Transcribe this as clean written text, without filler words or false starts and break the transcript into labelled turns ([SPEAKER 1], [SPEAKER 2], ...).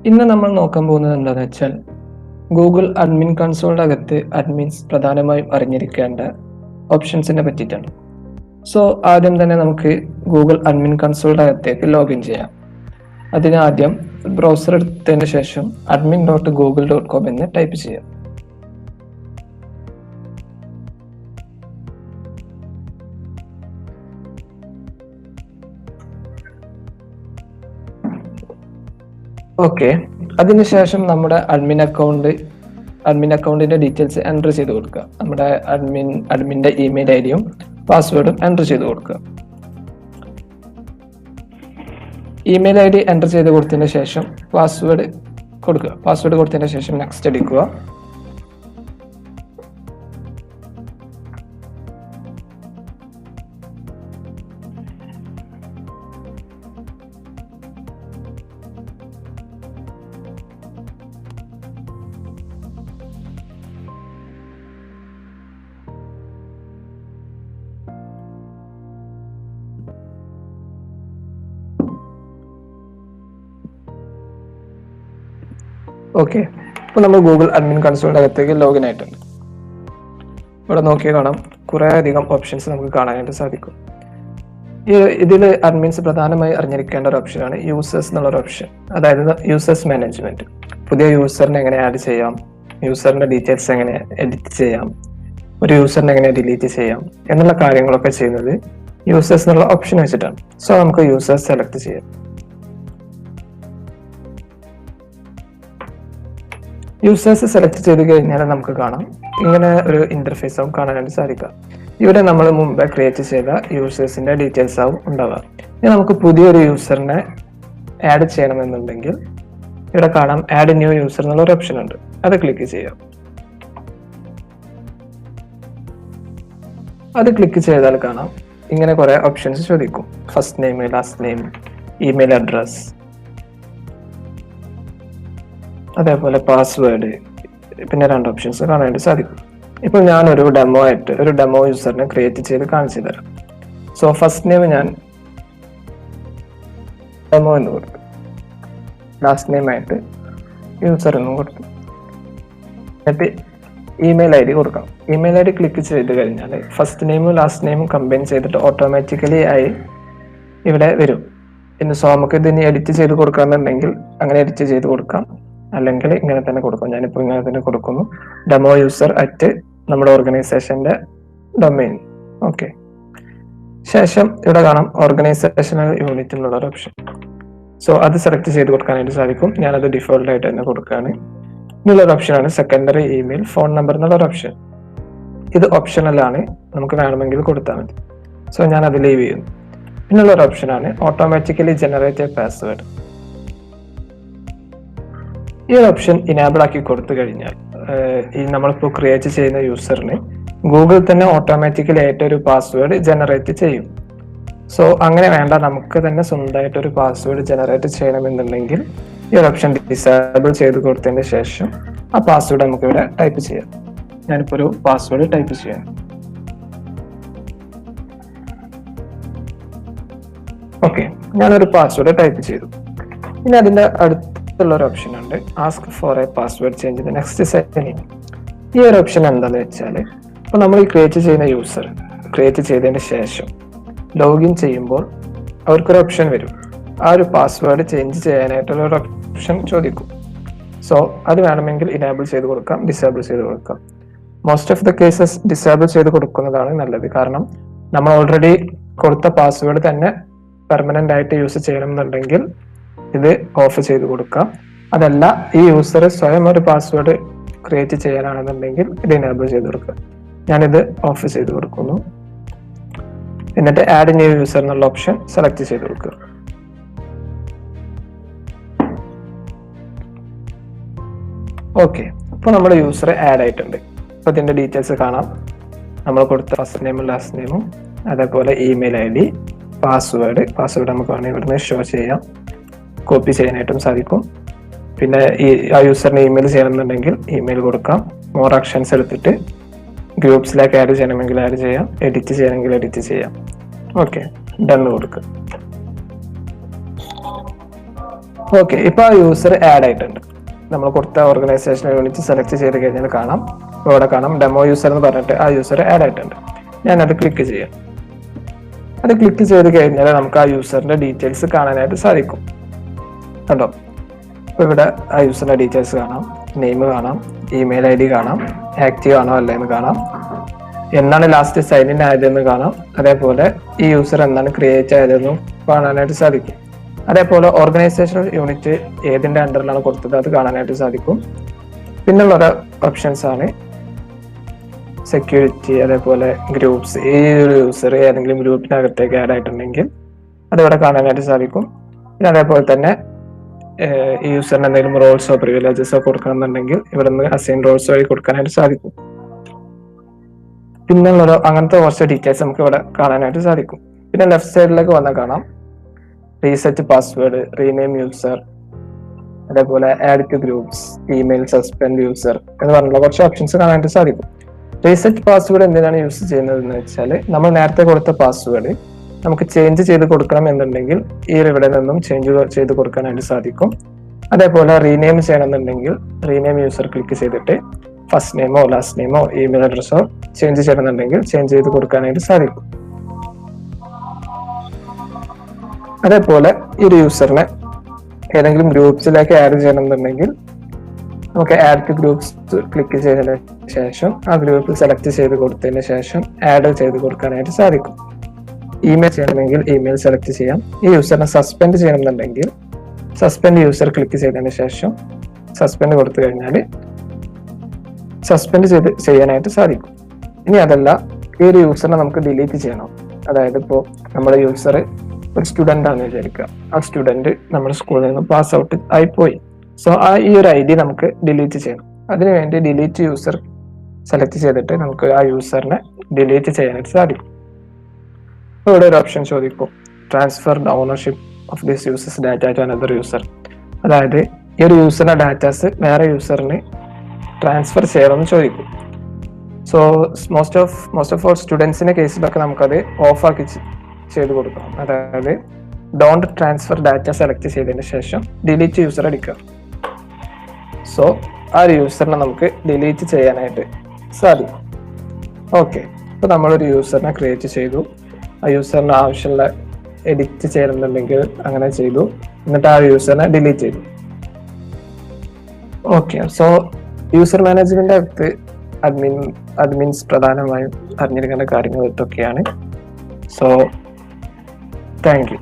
[SPEAKER 1] ഇന്ന് നമ്മൾ നോക്കാൻ പോകുന്നത് എന്താണെന്ന് വെച്ചാൽ ഗൂഗിൾ അഡ്മിൻ കൺസോളിൻ്റെ അകത്ത് അഡ്മിൻസ് പ്രധാനമായും അറിഞ്ഞിരിക്കേണ്ട ഓപ്ഷൻസിനെ പറ്റിയിട്ടാണ്. സോ ആദ്യം തന്നെ നമുക്ക് ഗൂഗിൾ അഡ്മിൻ കൺസോളിൻ്റെ അകത്തേക്ക് ലോഗിൻ ചെയ്യാം. അതിന് ആദ്യം ബ്രൗസർ എടുത്തതിന് ശേഷം admin.google.com എന്ന് ടൈപ്പ് ചെയ്യാം. ഓക്കെ, അതിനുശേഷം നമ്മുടെ അഡ്മിൻ അക്കൗണ്ടിന്റെ ഡീറ്റെയിൽസ് എൻ്റർ ചെയ്ത് കൊടുക്കുക. നമ്മുടെ അഡ്മിൻ്റെ ഇമെയിൽ ഐഡിയും പാസ്വേഡും എൻ്റർ ചെയ്ത് കൊടുക്കുക. ഇമെയിൽ ഐ ഡി എൻ്റർ ചെയ്ത് കൊടുത്തതിന് ശേഷം പാസ്വേഡ് കൊടുക്കുക. പാസ്വേഡ് കൊടുത്തതിന് ശേഷം നെക്സ്റ്റ് അടിക്കുക. ഓക്കെ, ഇപ്പോൾ നമ്മൾ ഗൂഗിൾ അഡ്മിൻ കൺസോളിൻ്റെ അകത്തേക്ക് ലോഗിൻ ആയിട്ടുണ്ട്. ഇവിടെ നോക്കിയാൽ കാണാം കുറേ അധികം ഓപ്ഷൻസ് നമുക്ക് കാണാനായിട്ട് സാധിക്കും. ഇതിൽ അഡ്മിൻസ് പ്രധാനമായി അറിഞ്ഞിരിക്കേണ്ട ഒരു ഓപ്ഷനാണ് യൂസേഴ്സ് എന്നുള്ളൊരു ഓപ്ഷൻ, അതായത് യൂസേഴ്സ് മാനേജ്മെന്റ്. പുതിയ യൂസറിനെ എങ്ങനെ ആഡ് ചെയ്യാം, യൂസറിന്റെ ഡീറ്റെയിൽസ് എങ്ങനെ എഡിറ്റ് ചെയ്യാം, ഒരു യൂസറിനെ എങ്ങനെ ഡിലീറ്റ് ചെയ്യാം എന്നുള്ള കാര്യങ്ങളൊക്കെ ചെയ്യുന്നത് യൂസേഴ്സ് എന്നുള്ള ഓപ്ഷൻ വെച്ചിട്ടാണ്. സോ നമുക്ക് യൂസേഴ്സ് സെലക്ട് ചെയ്യാം. യൂസേഴ്സ് സെലക്ട് ചെയ്ത് കഴിഞ്ഞാൽ നമുക്ക് കാണാം ഇങ്ങനെ ഒരു ഇന്റർഫേസ് ആവും കാണാനായിട്ട് സാധിക്കുക. ഇവിടെ നമ്മൾ മുമ്പേ ക്രിയേറ്റ് ചെയ്ത യൂസേഴ്സിന്റെ ഡീറ്റെയിൽസ് ആവും ഉണ്ടാവുക. ഇനി നമുക്ക് പുതിയൊരു യൂസറിനെ ആഡ് ചെയ്യണമെന്നുണ്ടെങ്കിൽ ഇവിടെ കാണാം ആഡ് ന്യൂ യൂസർ എന്നുള്ള ഒരു ഓപ്ഷൻ ഉണ്ട്, അത് ക്ലിക്ക് ചെയ്യാം. അത് ക്ലിക്ക് ചെയ്താൽ കാണാം ഇങ്ങനെ കുറെ ഓപ്ഷൻസ് ചോദിക്കും. First name, last name, email address, അതേപോലെ പാസ്വേഡ്, പിന്നെ രണ്ട് ഓപ്ഷൻസ് കാണാനായിട്ട് സാധിക്കും. ഇപ്പോൾ ഞാനൊരു ഡെമോ യൂസറിനെ ക്രിയേറ്റ് ചെയ്ത് കാണിച്ചു തരാം. സോ ഫസ്റ്റ് നെയിം ഞാൻ ഡെമോ എന്ന് കൊടുക്കും, ലാസ്റ്റ് നെയിം ആയിട്ട് യൂസർ എന്നും കൊടുക്കും. എന്നിട്ട് ഇമെയിൽ ഐ ഡി കൊടുക്കാം. ഇമെയിൽ ഐ ഡി ക്ലിക്ക് ചെയ്ത് കഴിഞ്ഞാൽ ഫസ്റ്റ് നെയിമും ലാസ്റ്റ് നെയിമും കമ്പൈൻ ചെയ്തിട്ട് ഓട്ടോമാറ്റിക്കലി ആയി ഇവിടെ വരും. പിന്നെ സോ നമുക്ക് ഇതിന് എഡിറ്റ് ചെയ്ത് കൊടുക്കാമെന്നുണ്ടെങ്കിൽ അങ്ങനെ എഡിറ്റ് ചെയ്ത് കൊടുക്കാം, അല്ലെങ്കിൽ ഇങ്ങനെ തന്നെ കൊടുക്കും. ഞാനിപ്പോൾ ഇങ്ങനെ തന്നെ കൊടുക്കുന്നു, ഡെമോ യൂസർ അറ്റ് നമ്മുടെ ഓർഗനൈസേഷന്റെ ഡൊമൈൻ. ഓക്കെ, ശേഷം ഇവിടെ കാണാം ഓർഗനൈസേഷണൽ യൂണിറ്റ് എന്നുള്ള ഒരു ഓപ്ഷൻ. സോ അത് സെലക്ട് ചെയ്ത് കൊടുക്കാനായിട്ട് സാധിക്കും. ഞാനത് ഡിഫോൾട്ട് ആയിട്ട് തന്നെ കൊടുക്കുകയാണ്. ഇങ്ങനെയുള്ളൊരു ഓപ്ഷനാണ് സെക്കൻഡറി ഇമെയിൽ ഫോൺ നമ്പർ എന്നുള്ള ഓപ്ഷൻ. ഇത് ഓപ്ഷണൽ ആണ്, നമുക്ക് വേണമെങ്കിൽ കൊടുത്താൽ മതി. സോ ഞാൻ അത് ലീവ് ചെയ്യുന്നു. പിന്നുള്ളൊരു ഓപ്ഷനാണ് ഓട്ടോമാറ്റിക്കലി ജനറേറ്റഡ് പാസ്വേഡ്. ഈ ഒരു ഓപ്ഷൻ ഇനാബിൾ ആക്കി കൊടുത്തു കഴിഞ്ഞാൽ ഈ നമ്മളിപ്പോൾ ക്രിയേറ്റ് ചെയ്യുന്ന യൂസറിന് ഗൂഗിൾ തന്നെ ഓട്ടോമാറ്റിക്കലി ആയിട്ട് ഒരു പാസ്വേഡ് ജനറേറ്റ് ചെയ്യും. സോ അങ്ങനെ വേണ്ട, നമുക്ക് തന്നെ സ്വന്തമായിട്ട് ഒരു പാസ്വേഡ് ജനറേറ്റ് ചെയ്യണമെന്നുണ്ടെങ്കിൽ ഈ ഒരു ഓപ്ഷൻ ഡിസേബിൾ ചെയ്ത് കൊടുത്തതിന് ശേഷം ആ പാസ്വേഡ് നമുക്ക് ഇവിടെ ടൈപ്പ് ചെയ്യാം. ഞാനിപ്പോൾ ഒരു പാസ്വേഡ് ടൈപ്പ് ചെയ്യാം. ഓക്കെ, ഞാനൊരു പാസ്വേഡ് ടൈപ്പ് ചെയ്തു. ഇനി അതിന്റെ അടുത്തുള്ള ഒരു ഓപ്ഷൻ ഉണ്ട്, ask for A password change the next setting. ഈ ഒരു ഓപ്ഷൻ എന്താണെന്ന് വെച്ചാൽ ഇപ്പോൾ നമ്മൾ ഈ ക്രിയേറ്റ് ചെയ്യുന്ന യൂസർ ക്രിയേറ്റ് ചെയ്തതിന് ശേഷം ലോഗിൻ ചെയ്യുമ്പോൾ അവർക്കൊരു ഓപ്ഷൻ വരും, ആ ഒരു പാസ്വേഡ് ചേഞ്ച് ചെയ്യാനായിട്ടുള്ള ഒരു ഓപ്ഷൻ ചോദിക്കും. സോ അത് വേണമെങ്കിൽ ഇനേബിൾ ചെയ്ത് കൊടുക്കാം, ഡിസേബിൾ ചെയ്ത് കൊടുക്കാം. Most of the cases disable ചെയ്ത് കൊടുക്കുന്നതാണ് നല്ലത്, കാരണം നമ്മൾ ഓൾറെഡി കൊടുത്ത പാസ്വേഡ് തന്നെ പെർമനന്റ് ആയിട്ട് യൂസ് ചെയ്യണമെന്നുണ്ടെങ്കിൽ ഇത് ഓഫ് ചെയ്ത് കൊടുക്കാം. അതല്ല ഈ യൂസർ സ്വയം ഒരു പാസ്വേഡ് ക്രിയേറ്റ് ചെയ്യാനാണെന്നുണ്ടെങ്കിൽ ഇത് എനേബിൾ ചെയ്ത് കൊടുക്കുക. ഞാനിത് ഓഫ് ചെയ്ത് കൊടുക്കുന്നു. എന്നിട്ട് ആഡ് ന്യൂ യൂസർ എന്നുള്ള ഓപ്ഷൻ സെലക്ട് ചെയ്ത് കൊടുക്കുക. ഓക്കെ, അപ്പോൾ നമ്മുടെ യൂസർ ആഡ് ആയിട്ടുണ്ട്. അപ്പോൾ ഇതിന്റെ ഡീറ്റെയിൽസ് കാണാം. നമ്മൾ കൊടുത്ത ഫസ്റ്റ് നെയിമും ലാസ്റ്റ് നെയിമും, അതേപോലെ ഇമെയിൽ ഐ ഡി, പാസ്വേഡ് നമുക്ക് വേണമെങ്കിൽ ഇവിടുന്ന് ഷോ ചെയ്യാം, കോപ്പി ചെയ്യാനായിട്ടും സാധിക്കും. പിന്നെ ആ യൂസറിന് ഇമെയിൽ ചെയ്യണമെന്നുണ്ടെങ്കിൽ ഇമെയിൽ കൊടുക്കാം. മോർ ആക്ഷൻസ് എടുത്തിട്ട് ഗ്രൂപ്പ്സിലേക്ക് ആഡ് ചെയ്യണമെങ്കിൽ ആഡ് ചെയ്യാം, എഡിറ്റ് ചെയ്യണമെങ്കിൽ എഡിറ്റ് ചെയ്യാം. ഓക്കെ, ഡൺ കൊടുക്കുക. ഓക്കെ, ഇപ്പൊ ആ യൂസർ ആഡ് ആയിട്ടുണ്ട്. നമ്മൾ കൊടുത്ത ഓർഗനൈസേഷൻ യൂണിറ്റ് സെലക്ട് ചെയ്ത് കഴിഞ്ഞാൽ കാണാം, ഇവിടെ കാണാം ഡെമോ യൂസർ എന്ന് പറഞ്ഞിട്ട് ആ യൂസർ ആഡ് ആയിട്ടുണ്ട്. ഞാനത് ക്ലിക്ക് ചെയ്യാം. അത് ക്ലിക്ക് ചെയ്ത് കഴിഞ്ഞാൽ നമുക്ക് ആ യൂസറിന്റെ ഡീറ്റെയിൽസ് കാണാനായിട്ട് സാധിക്കും. കണ്ടോ, ഇപ്പൊ ഇവിടെ ആ യൂസറിന്റെ ഡീറ്റെയിൽസ് കാണാം, നെയിം കാണാം, ഇമെയിൽ ID കാണാം, ആക്റ്റീവ് ആണോ അല്ലേന്ന് കാണാം, എന്നാണ് ലാസ്റ്റ് സൈൻ ഇൻ ആയതെന്ന് കാണാം, അതേപോലെ ഈ യൂസർ എന്നാണ് ക്രിയേറ്റ് ആയതെന്നും കാണാനായിട്ട് സാധിക്കും. അതേപോലെ ഓർഗനൈസേഷണൽ യൂണിറ്റ് ഏതിന്റെ അണ്ടറിലാണ് കൊടുത്തത് അത് കാണാനായിട്ട് സാധിക്കും. പിന്നുള്ള ഒരു ഓപ്ഷൻസ് ആണ് സെക്യൂരിറ്റി, അതേപോലെ ഗ്രൂപ്പ്സ്. ഈ ഒരു യൂസർ ഏതെങ്കിലും ഗ്രൂപ്പിനകത്തേക്ക് ആഡ് ആയിട്ടുണ്ടെങ്കിൽ അതിവിടെ കാണാനായിട്ട് സാധിക്കും. പിന്നെ അതേപോലെ തന്നെ ഈ യൂസറിന് എന്തെങ്കിലും റോൾസോ പ്രിവിലേജസോ കൊടുക്കണമെന്നുണ്ടെങ്കിൽ ഇവിടെ നിന്ന് അസൈൻ റോൾസ് വഴി കൊടുക്കാനായിട്ട് സാധിക്കും. പിന്നുള്ളൊരു അങ്ങനത്തെ കുറച്ച് ഡീറ്റെയിൽസ് നമുക്ക് ഇവിടെ കാണാനായിട്ട് സാധിക്കും. പിന്നെ ലെഫ്റ്റ് സൈഡിലേക്ക് വന്നാൽ കാണാം റീസെറ്റ് പാസ്വേഡ്, റീനെയിം യൂസർ, അതേപോലെ add to groups, email, suspend user എന്ന് പറഞ്ഞുള്ള കുറച്ച് ഓപ്ഷൻസ് കാണാനായിട്ട് സാധിക്കും. റീസെറ്റ് പാസ്വേഡ് എന്തിനാണ് യൂസ് ചെയ്യുന്നത് എന്ന് വെച്ചാൽ നമ്മൾ നേരത്തെ കൊടുത്ത പാസ്വേഡ് നമുക്ക് ചേഞ്ച് ചെയ്ത് കൊടുക്കണം എന്നുണ്ടെങ്കിൽ ഈ ഇവിടെ നിന്നും ചേഞ്ച് ചെയ്ത് കൊടുക്കാനായിട്ട് സാധിക്കും. അതേപോലെ റീനെയിം ചെയ്യണമെന്നുണ്ടെങ്കിൽ റീനെയിം യൂസർ ക്ലിക്ക് ചെയ്തിട്ട് ഫസ്റ്റ് നെയിമോ ലാസ്റ്റ് നെയിമോ ഇമെയിൽ അഡ്രസ്സോ ചേഞ്ച് ചെയ്യണമെന്നുണ്ടെങ്കിൽ ചേഞ്ച് ചെയ്ത് കൊടുക്കാനായിട്ട് സാധിക്കും. അതേപോലെ ഈ ഒരു യൂസറിനെ ഏതെങ്കിലും ഗ്രൂപ്പ്സിലേക്ക് ആഡ് ചെയ്യണമെന്നുണ്ടെങ്കിൽ നമുക്ക് ആഡ് ടു ഗ്രൂപ്പ്സ് ക്ലിക്ക് ചെയ്തതിന് ശേഷം ആ ഗ്രൂപ്പ് സെലക്ട് ചെയ്ത് കൊടുത്തതിന് ശേഷം ആഡ് ചെയ്ത് കൊടുക്കാനായിട്ട് സാധിക്കും. ഇമെയിൽ ചെയ്യണമെങ്കിൽ ഇമെയിൽ സെലക്ട് ചെയ്യാം. ഈ യൂസറിനെ സസ്പെൻഡ് ചെയ്യണമെന്നുണ്ടെങ്കിൽ സസ്പെൻഡ് യൂസർ ക്ലിക്ക് ചെയ്തതിന് ശേഷം സസ്പെൻഡ് കൊടുത്തു കഴിഞ്ഞാൽ സസ്പെൻഡ് ചെയ്യാനായിട്ട് സാധിക്കും. ഇനി അതല്ല, ഈ ഒരു യൂസറിനെ നമുക്ക് ഡിലീറ്റ് ചെയ്യണം. അതായത് ഇപ്പോൾ നമ്മുടെ യൂസർ ഒരു സ്റ്റുഡൻ്റ് ആണെന്ന് വിചാരിക്കുക. ആ സ്റ്റുഡന്റ് നമ്മുടെ സ്കൂളിൽ നിന്ന് പാസ് ഔട്ട് ആയിപ്പോയി. സോ ഈ ഒരു ID നമുക്ക് ഡിലീറ്റ് ചെയ്യണം. അതിനുവേണ്ടി ഡിലീറ്റ് യൂസർ സെലക്ട് ചെയ്തിട്ട് നമുക്ക് ആ യൂസറിനെ ഡിലീറ്റ് ചെയ്യാനായിട്ട് സാധിക്കും. ഇവിടെ ഒരു ഓപ്ഷൻ ചോദിക്കും, transfer the ownership of this user's data to another user. അതായത് ഈ ഒരു യൂസറിന്റെ ഡാറ്റാസ് വേറെ യൂസറിന് ട്രാൻസ്ഫർ ചെയ്യണമെന്ന് ചോദിക്കും. സോ മോസ്റ്റ് ഓഫ് ഓൾ സ്റ്റുഡൻസിന്റെ കേസിലൊക്കെ നമുക്കത് ഓഫാക്കി ചെയ്ത് കൊടുക്കണം. അതായത് ഡോണ്ട് ട്രാൻസ്ഫർ ഡാറ്റ സെലക്ട് ചെയ്തതിന് ശേഷം ഡിലീറ്റ് യൂസർ അടിക്കുക. സോ ആ ഒരു യൂസറിനെ നമുക്ക് ഡിലീറ്റ് ചെയ്യാനായിട്ട് സാധിക്കും. ഓക്കെ, ഇപ്പൊ നമ്മളൊരു യൂസറിനെ ക്രിയേറ്റ് ചെയ്തു. ആ യൂസറിന് ആവശ്യമുള്ള എഡിറ്റ് ചെയ്യണമെന്നുണ്ടെങ്കിൽ അങ്ങനെ ചെയ്തു, എന്നിട്ട് ആ യൂസറിനെ ഡിലീറ്റ് ചെയ്തു. ഓക്കെ, സോ യൂസർ മാനേജ്മെന്റ് അകത്ത് അഡ്മിൻസ് പ്രധാനമായും അറിഞ്ഞിരിക്കേണ്ട കാര്യങ്ങൾ ഇതൊക്കെയാണ്. So thank you.